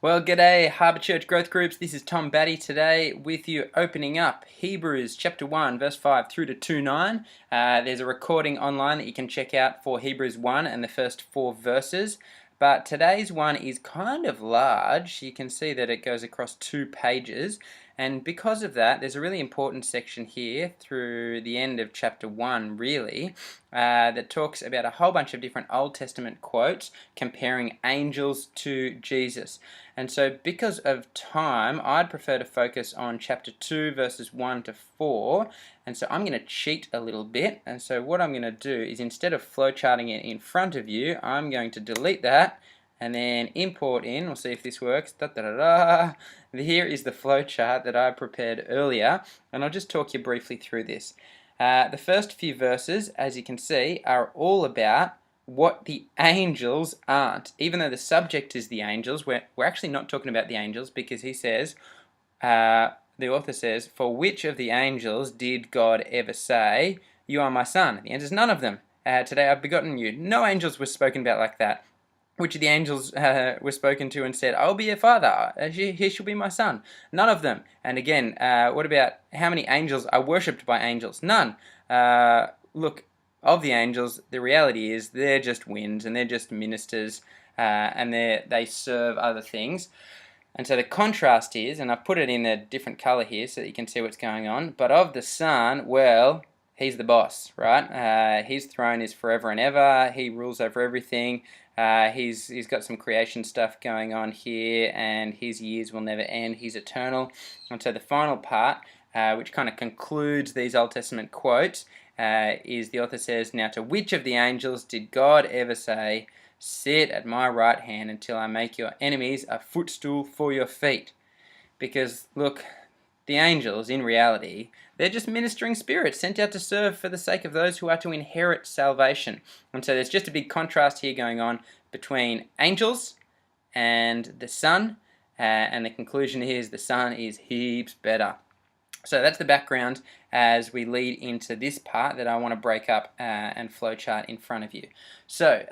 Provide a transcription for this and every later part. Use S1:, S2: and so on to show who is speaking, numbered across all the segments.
S1: Well, g'day, Harbour Church Growth Groups. This is Tom Batty today with you, opening up Hebrews chapter 1, verse 5 through to 2:9. There's a recording online that you can check out for Hebrews 1 and the first 4 verses. But today's one is kind of large. You can see that it goes across 2 pages. And because of that, there's a really important section here through the end of chapter 1, really, that talks about a whole bunch of different Old Testament quotes comparing angels to Jesus. And so because of time, I'd prefer to focus on chapter 2, verses 1 to 4. And so I'm going to cheat a little bit. And so what I'm going to do is, instead of flowcharting it in front of you, I'm going to delete that and then import in. We'll see if this works. Da, da, da, da. Here is the flowchart that I prepared earlier, and I'll just talk you briefly through this. The first few verses, as you can see, are all about what the angels aren't. Even though the subject is the angels, we're actually not talking about the angels, because he says, the author says, "For which of the angels did God ever say, 'You are my son'?" The answer is none of them. "Today I've begotten you." No angels were spoken about like that. Which of the angels were spoken to and said, "I'll be your father, he shall be my son"? None of them. And again, what about how many angels are worshipped by angels? None. Look, of the angels, the reality is they're just winds and they're just ministers, and they serve other things. And so the contrast is, and I've put it in a different color here so that you can see what's going on, but of the Son, well, he's the boss, right? His throne is forever and ever. He rules over everything. He's got some creation stuff going on here, and his years will never end. He's eternal. And so the final part, which kind of concludes these Old Testament quotes, is the author says, "Now to which of the angels did God ever say, 'Sit at my right hand until I make your enemies a footstool for your feet'?" Because, look, the angels, in reality, they're just ministering spirits sent out to serve for the sake of those who are to inherit salvation. And so there's just a big contrast here going on between angels and the Son, and the conclusion here is the Son is heaps better. So that's the background as we lead into this part that I want to break up and flowchart in front of you. So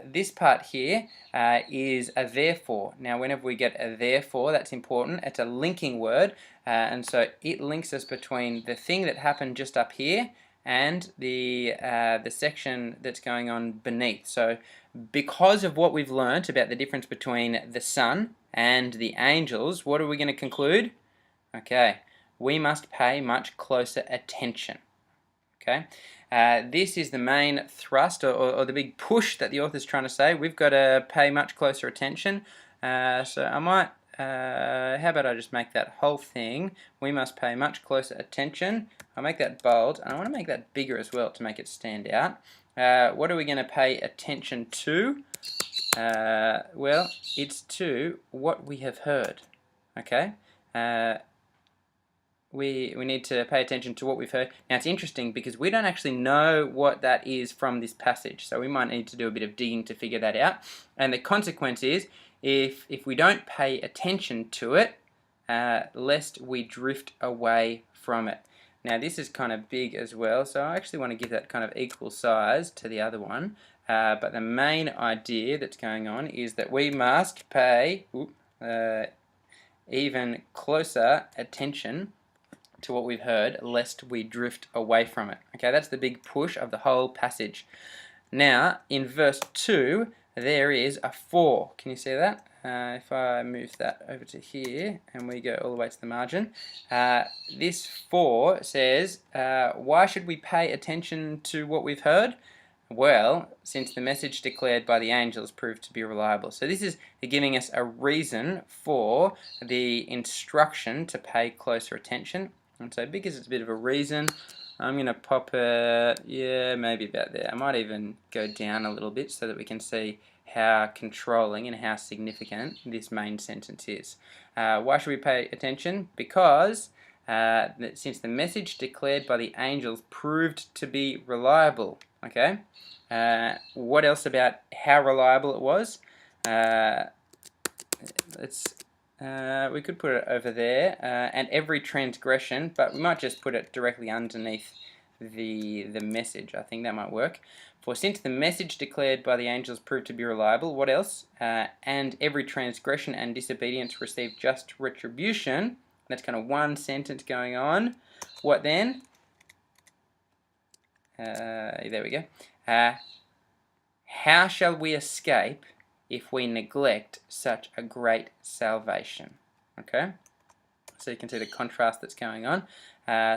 S1: this part here is a therefore. Now whenever we get a therefore, that's important. It's a linking word, and so it links us between the thing that happened just up here and the section that's going on beneath. So because of what we've learnt about the difference between the Son and the angels, what are we going to conclude? Okay, we must pay much closer attention. Okay, this is the main thrust or the big push that the author's trying to say. We've got to pay much closer attention. So I might, how about I just make that whole thing, we must pay much closer attention. I'll make that bold, and I want to make that bigger as well to make it stand out. What are we going to pay attention to? Well, it's to what we have heard. Okay. We need to pay attention to what we've heard. Now it's interesting because we don't actually know what that is from this passage, so we might need to do a bit of digging to figure that out. And the consequence is, if we don't pay attention to it, lest we drift away from it. Now this is kind of big as well, so I actually want to give that kind of equal size to the other one. But the main idea that's going on is that we must pay even closer attention to what we've heard, lest we drift away from it. Okay, that's the big push of the whole passage. Now, in verse 2, there is a for. Can you see that? If I move that over to here, and we go all the way to the margin, this for says, why should we pay attention to what we've heard? Well, since the message declared by the angels proved to be reliable. So this is giving us a reason for the instruction to pay closer attention. And so because it's a bit of a reason, I'm going to pop it, yeah, maybe about there. I might even go down a little bit so that we can see how controlling and how significant this main sentence is. Why should we pay attention? Because since the message declared by the angels proved to be reliable. Okay. What else about how reliable it was? We could put it over there, and every transgression, but we might just put it directly underneath the message. I think that might work. For since the message declared by the angels proved to be reliable, what else? And every transgression and disobedience received just retribution. That's kind of one sentence going on. What then? There we go. How shall we escape if we neglect such a great salvation? Okay, so you can see the contrast that's going on.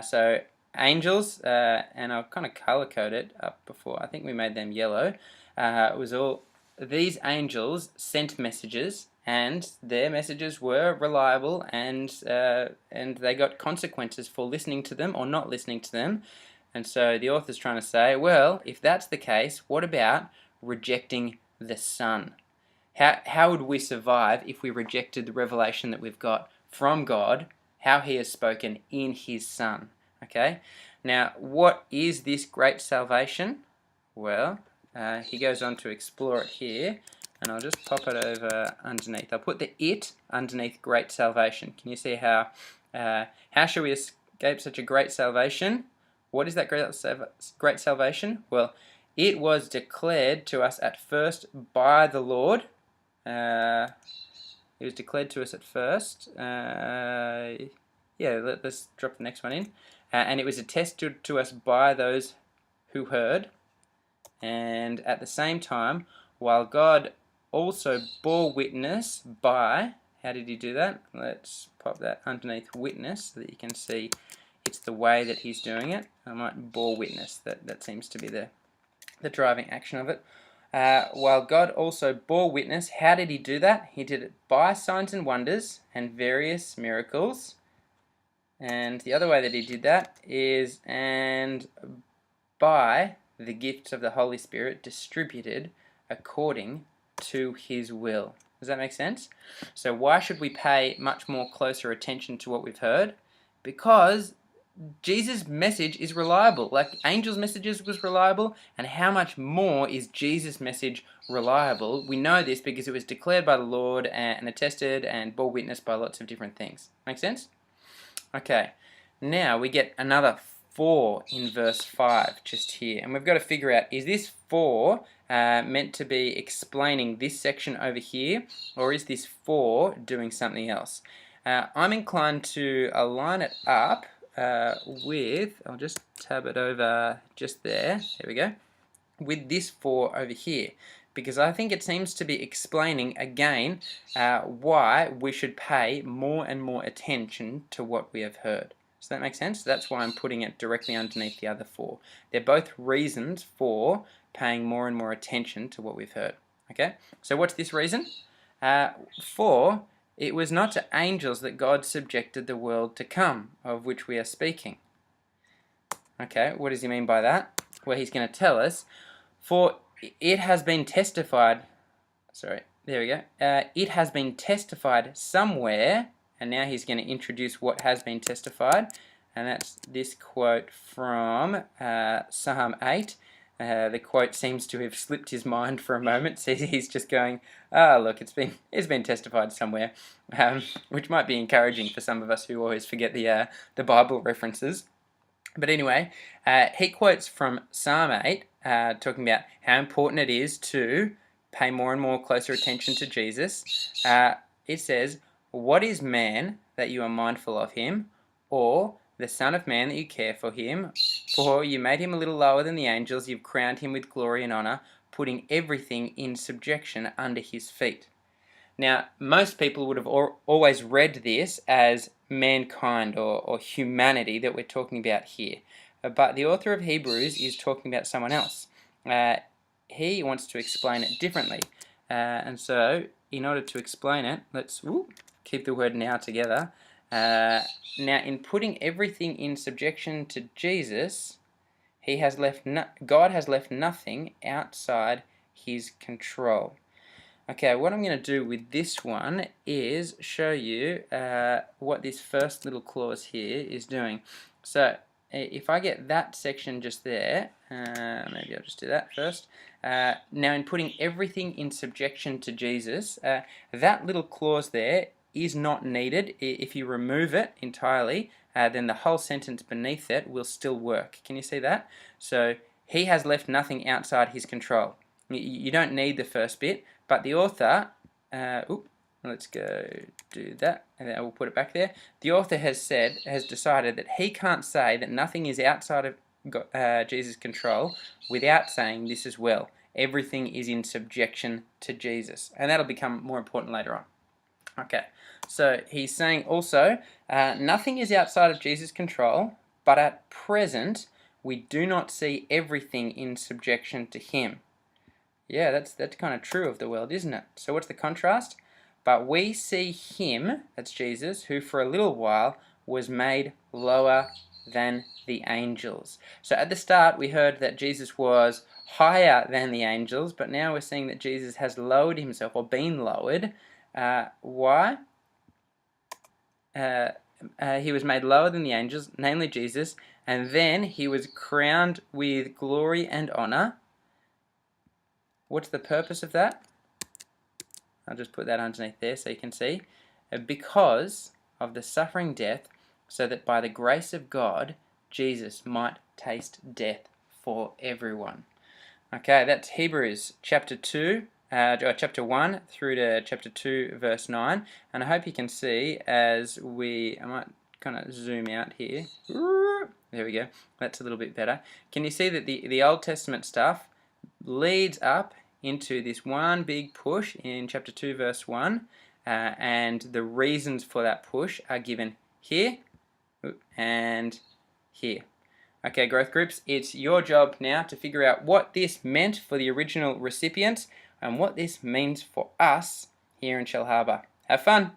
S1: So angels, and I'll kind of color code it up before. I think we made them yellow. It was all these angels sent messages, and their messages were reliable, and they got consequences for listening to them or not listening to them. And so the author's trying to say, well, if that's the case, what about rejecting the Son? How would we survive if we rejected the revelation that we've got from God, how He has spoken in His Son? Okay, now what is this great salvation? Well, he goes on to explore it here, and I'll just pop it over underneath. I'll put the "it" underneath great salvation. Can you see how shall we escape such a great salvation? What is that great salvation? Well, it was declared to us at first by the Lord. It was declared to us at first. Let's drop the next one in. And it was attested to us by those who heard. And at the same time, while God also bore witness by, how did He do that? Let's pop that underneath witness so that you can see it's the way that He's doing it. I might bore witness. That seems to be the driving action of it. While God also bore witness, how did He do that? He did it by signs and wonders and various miracles. And the other way that He did that is and by the gifts of the Holy Spirit distributed according to His will. Does that make sense? So why should we pay much more closer attention to what we've heard? Because Jesus' message is reliable. Like angels' messages was reliable, and how much more is Jesus' message reliable? We know this because it was declared by the Lord and attested and bore witness by lots of different things. Make sense? Okay, now we get another "for" in verse 5 just here, and we've got to figure out, is this "for" meant to be explaining this section over here, or is this "for" doing something else? I'm inclined to align it up with, I'll just tab it over just there we go, with this "for" over here, because I think it seems to be explaining again why we should pay more and more attention to what we have heard. Does that make sense? That's why I'm putting it directly underneath the other "for." They're both reasons for paying more and more attention to what we've heard. Okay, so what's this reason? For it was not to angels that God subjected the world to come, of which we are speaking. Okay, what does he mean by that? Well, he's going to tell us, for it has been testified, it has been testified somewhere, and now he's going to introduce what has been testified, and that's this quote from Psalm 8. The quote seems to have slipped his mind for a moment, so he's just going, look, it's been testified somewhere, which might be encouraging for some of us who always forget the Bible references. But anyway, he quotes from Psalm 8, talking about how important it is to pay more and more closer attention to Jesus. It says, "What is man that you are mindful of him, or the Son of Man that you care for him? For you made him a little lower than the angels, you've crowned him with glory and honor, putting everything in subjection under his feet." Now, most people would have always read this as mankind or humanity that we're talking about here. But the author of Hebrews is talking about someone else. He wants to explain it differently. And so, in order to explain it, let's keep the word "now" together. Now, in putting everything in subjection to Jesus, God has left nothing outside his control. Okay, what I'm going to do with this one is show you what this first little clause here is doing. So, if I get that section just there, maybe I'll just do that first. Now, in putting everything in subjection to Jesus, that little clause there is not needed if you remove it entirely. then the whole sentence beneath it will still work. Can you see that? So he has left nothing outside his control. You don't need the first bit, but the author, let's go do that, and then I will put it back there. The author has decided that he can't say that nothing is outside of Jesus' control without saying this as well. Everything is in subjection to Jesus, and that'll become more important later on. Okay, so he's saying also, nothing is outside of Jesus' control, but at present we do not see everything in subjection to him. Yeah, that's kind of true of the world, isn't it? So what's the contrast? But we see him, that's Jesus, who for a little while was made lower than the angels. So at the start we heard that Jesus was higher than the angels, but now we're seeing that Jesus has lowered himself, or been lowered. Why? He was made lower than the angels, namely Jesus, and then he was crowned with glory and honor. What's the purpose of that? I'll just put that underneath there so you can see. Because of the suffering death, so that by the grace of God, Jesus might taste death for everyone. Okay, that's Hebrews chapter chapter 1 through to chapter 2, verse 9. And I hope you can see as I might kind of zoom out here. There we go. That's a little bit better. Can you see that the Old Testament stuff leads up into this one big push in chapter 2, verse 1, and the reasons for that push are given here and here. Okay, growth groups, it's your job now to figure out what this meant for the original recipients and what this means for us here in Shell Harbour. Have fun!